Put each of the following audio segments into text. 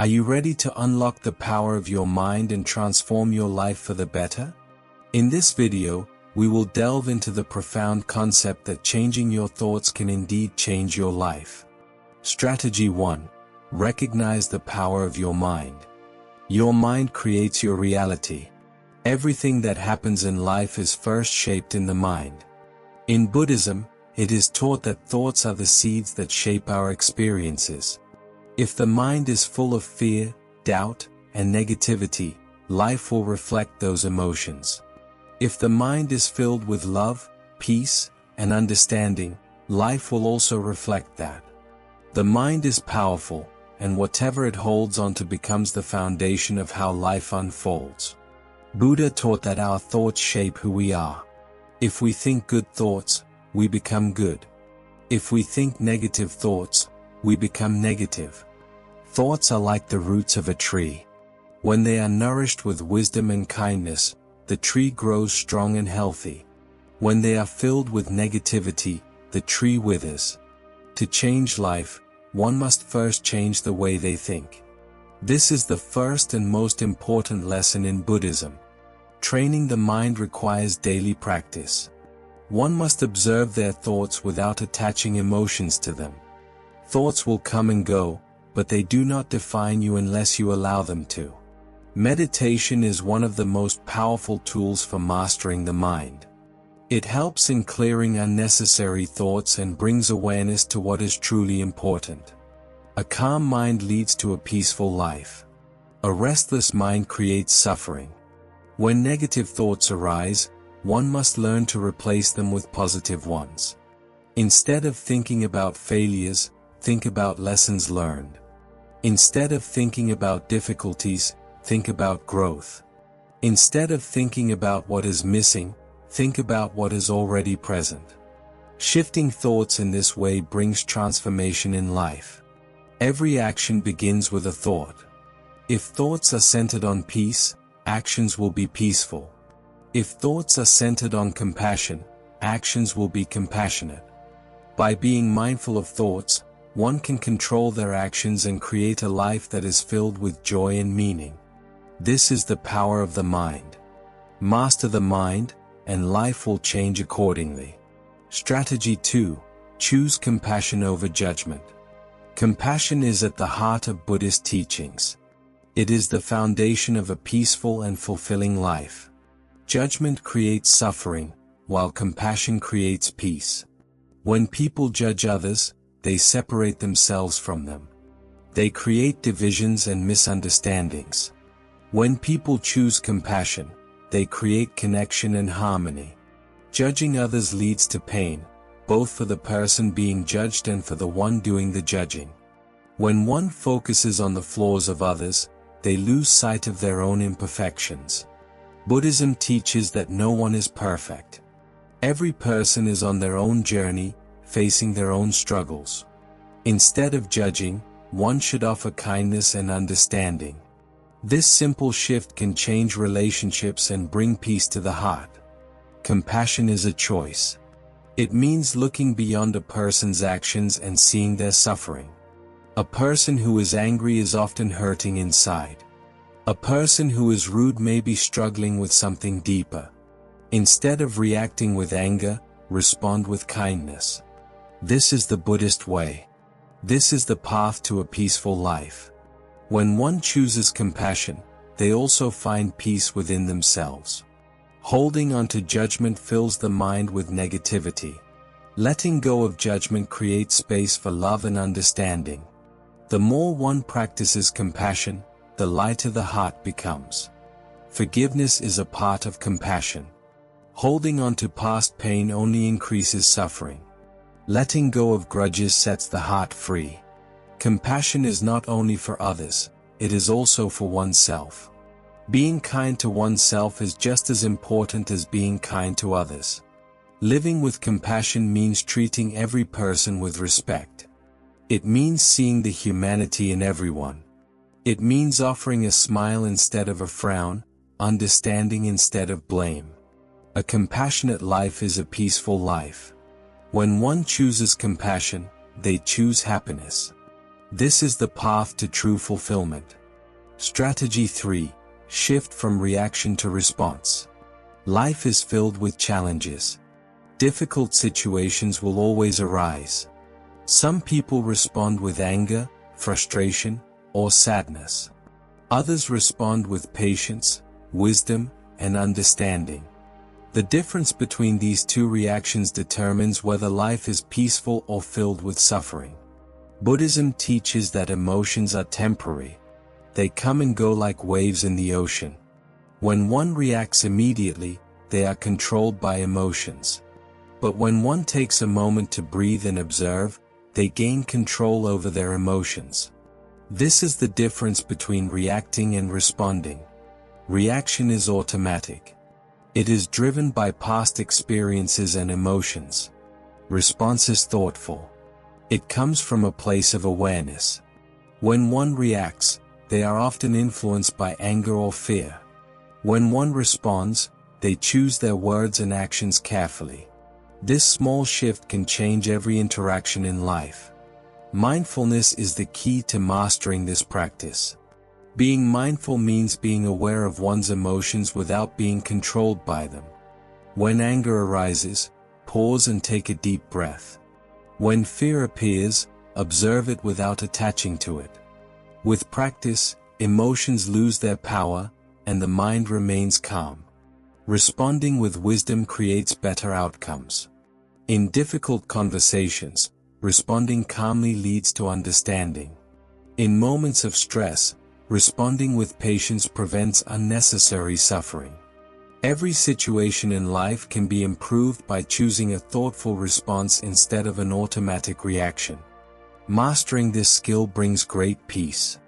Are you ready to unlock the power of your mind and transform your life for the better? In this video, we will delve into the profound concept that changing your thoughts can indeed change your life. Strategy 1. Recognize the power of your mind. Your mind creates your reality. Everything that happens in life is first shaped in the mind. In Buddhism, it is taught that thoughts are the seeds that shape our experiences. If the mind is full of fear, doubt, and negativity, life will reflect those emotions. If the mind is filled with love, peace, and understanding, life will also reflect that. The mind is powerful, and whatever it holds onto becomes the foundation of how life unfolds. Buddha taught that our thoughts shape who we are. If we think good thoughts, we become good. If we think negative thoughts, we become negative. Thoughts are like the roots of a tree. When they are nourished with wisdom and kindness, the tree grows strong and healthy. When they are filled with negativity, the tree withers. To change life, one must first change the way they think. This is the first and most important lesson in Buddhism. Training the mind requires daily practice. One must observe their thoughts without attaching emotions to them. Thoughts will come and go, but they do not define you unless you allow them to. Meditation is one of the most powerful tools for mastering the mind. It helps in clearing unnecessary thoughts and brings awareness to what is truly important. A calm mind leads to a peaceful life. A restless mind creates suffering. When negative thoughts arise, one must learn to replace them with positive ones. Instead of thinking about failures, think about lessons learned. Instead of thinking about difficulties, think about growth. Instead of thinking about what is missing, think about what is already present. Shifting thoughts in this way brings transformation in life. Every action begins with a thought. If thoughts are centered on peace, actions will be peaceful. If thoughts are centered on compassion, actions will be compassionate. By being mindful of thoughts, one can control their actions and create a life that is filled with joy and meaning. This is the power of the mind. Master the mind, and life will change accordingly. Strategy 2. Choose compassion over judgment. Compassion is at the heart of Buddhist teachings. It is the foundation of a peaceful and fulfilling life. Judgment creates suffering, while compassion creates peace. When people judge others, they separate themselves from them. They create divisions and misunderstandings. When people choose compassion, they create connection and harmony. Judging others leads to pain, both for the person being judged and for the one doing the judging. When one focuses on the flaws of others, they lose sight of their own imperfections. Buddhism teaches that no one is perfect. Every person is on their own journey, facing their own struggles. Instead of judging, one should offer kindness and understanding. This simple shift can change relationships and bring peace to the heart. Compassion is a choice. It means looking beyond a person's actions and seeing their suffering. A person who is angry is often hurting inside. A person who is rude may be struggling with something deeper. Instead of reacting with anger, respond with kindness. This is the Buddhist way. This is the path to a peaceful life. When one chooses compassion, they also find peace within themselves. Holding on to judgment fills the mind with negativity. Letting go of judgment creates space for love and understanding. The more one practices compassion, the lighter the heart becomes. Forgiveness is a part of compassion. Holding on to past pain only increases suffering. Letting go of grudges sets the heart free. Compassion is not only for others, it is also for oneself. Being kind to oneself is just as important as being kind to others. Living with compassion means treating every person with respect. It means seeing the humanity in everyone. It means offering a smile instead of a frown, understanding instead of blame. A compassionate life is a peaceful life. When one chooses compassion, they choose happiness. This is the path to true fulfillment. Strategy 3. Shift from reaction to response. Life is filled with challenges. Difficult situations will always arise. Some people respond with anger, frustration, or sadness. Others respond with patience, wisdom, and understanding. The difference between these two reactions determines whether life is peaceful or filled with suffering. Buddhism teaches that emotions are temporary. They come and go like waves in the ocean. When one reacts immediately, they are controlled by emotions. But when one takes a moment to breathe and observe, they gain control over their emotions. This is the difference between reacting and responding. Reaction is automatic. It is driven by past experiences and emotions. Response is thoughtful. It comes from a place of awareness. When one reacts, they are often influenced by anger or fear. When one responds, they choose their words and actions carefully. This small shift can change every interaction in life. Mindfulness is the key to mastering this practice. Being mindful means being aware of one's emotions without being controlled by them. When anger arises, pause and take a deep breath. When fear appears, observe it without attaching to it. With practice, emotions lose their power, and the mind remains calm. Responding with wisdom creates better outcomes. In difficult conversations, responding calmly leads to understanding. In moments of stress, responding with patience prevents unnecessary suffering. Every situation in life can be improved by choosing a thoughtful response instead of an automatic reaction. Mastering this skill brings great peace.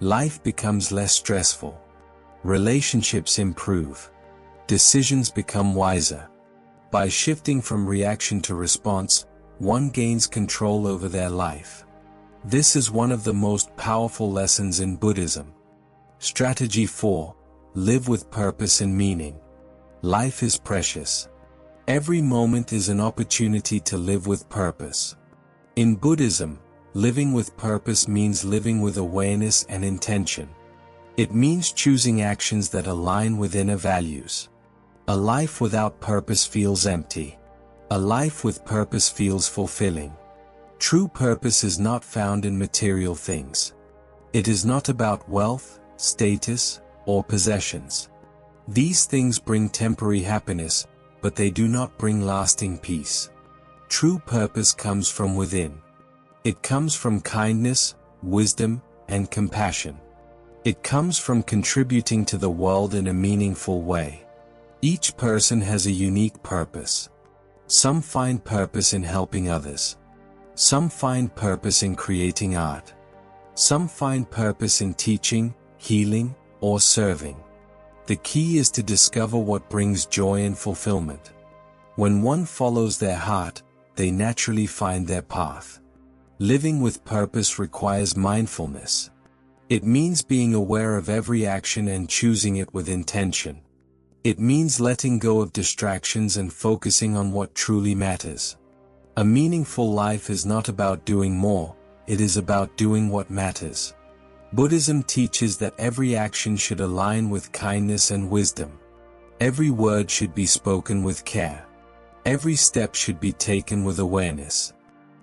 Life becomes less stressful. Relationships improve. Decisions become wiser. By shifting from reaction to response, one gains control over their life. This is one of the most powerful lessons in Buddhism. Strategy 4. Live with purpose and meaning. Life is precious. Every moment is an opportunity to live with purpose. In Buddhism, living with purpose means living with awareness and intention. It means choosing actions that align with inner values. A life without purpose feels empty. A life with purpose feels fulfilling. True purpose is not found in material things. It is not about wealth, status, or possessions. These things bring temporary happiness, but they do not bring lasting peace. True purpose comes from within. It comes from kindness, wisdom, and compassion. It comes from contributing to the world in a meaningful way. Each person has a unique purpose. Some find purpose in helping others. Some find purpose in creating art. Some find purpose in teaching, healing, or serving. The key is to discover what brings joy and fulfillment. When one follows their heart, they naturally find their path. Living with purpose requires mindfulness. It means being aware of every action and choosing it with intention. It means letting go of distractions and focusing on what truly matters. A meaningful life is not about doing more, it is about doing what matters. Buddhism teaches that every action should align with kindness and wisdom. Every word should be spoken with care. Every step should be taken with awareness.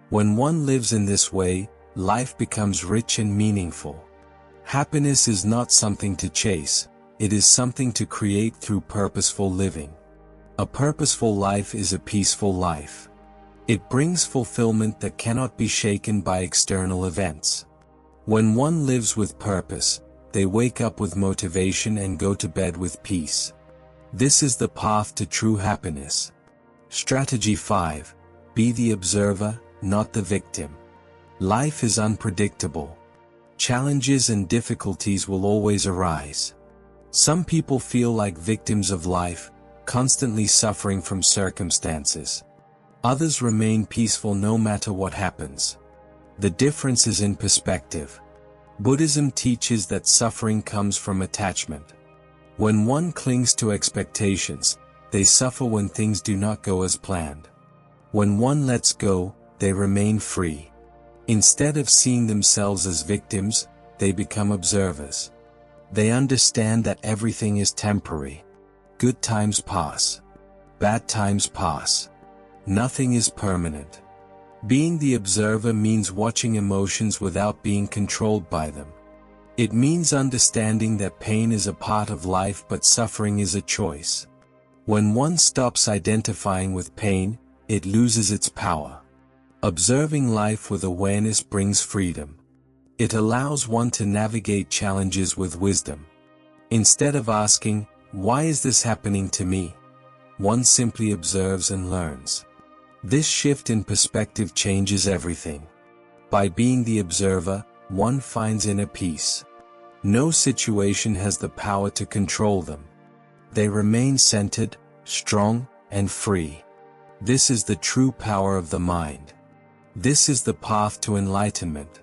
When one lives in this way, life becomes rich and meaningful. Happiness is not something to chase, it is something to create through purposeful living. A purposeful life is a peaceful life. It brings fulfillment that cannot be shaken by external events. When one lives with purpose, they wake up with motivation and go to bed with peace. This is the path to true happiness. Strategy 5. Be the observer, not the victim. Life is unpredictable. Challenges and difficulties will always arise. Some people feel like victims of life, constantly suffering from circumstances. Others remain peaceful no matter what happens. The difference is in perspective. Buddhism teaches that suffering comes from attachment. When one clings to expectations, they suffer when things do not go as planned. When one lets go, they remain free. Instead of seeing themselves as victims, they become observers. They understand that everything is temporary. Good times pass. Bad times pass. Nothing is permanent. Being the observer means watching emotions without being controlled by them. It means understanding that pain is a part of life but suffering is a choice. When one stops identifying with pain, it loses its power. Observing life with awareness brings freedom. It allows one to navigate challenges with wisdom. Instead of asking, "Why is this happening to me?" one simply observes and learns. This shift in perspective changes everything. By being the observer, one finds inner peace. No situation has the power to control them. They remain centered, strong, and free. This is the true power of the mind. This is the path to enlightenment.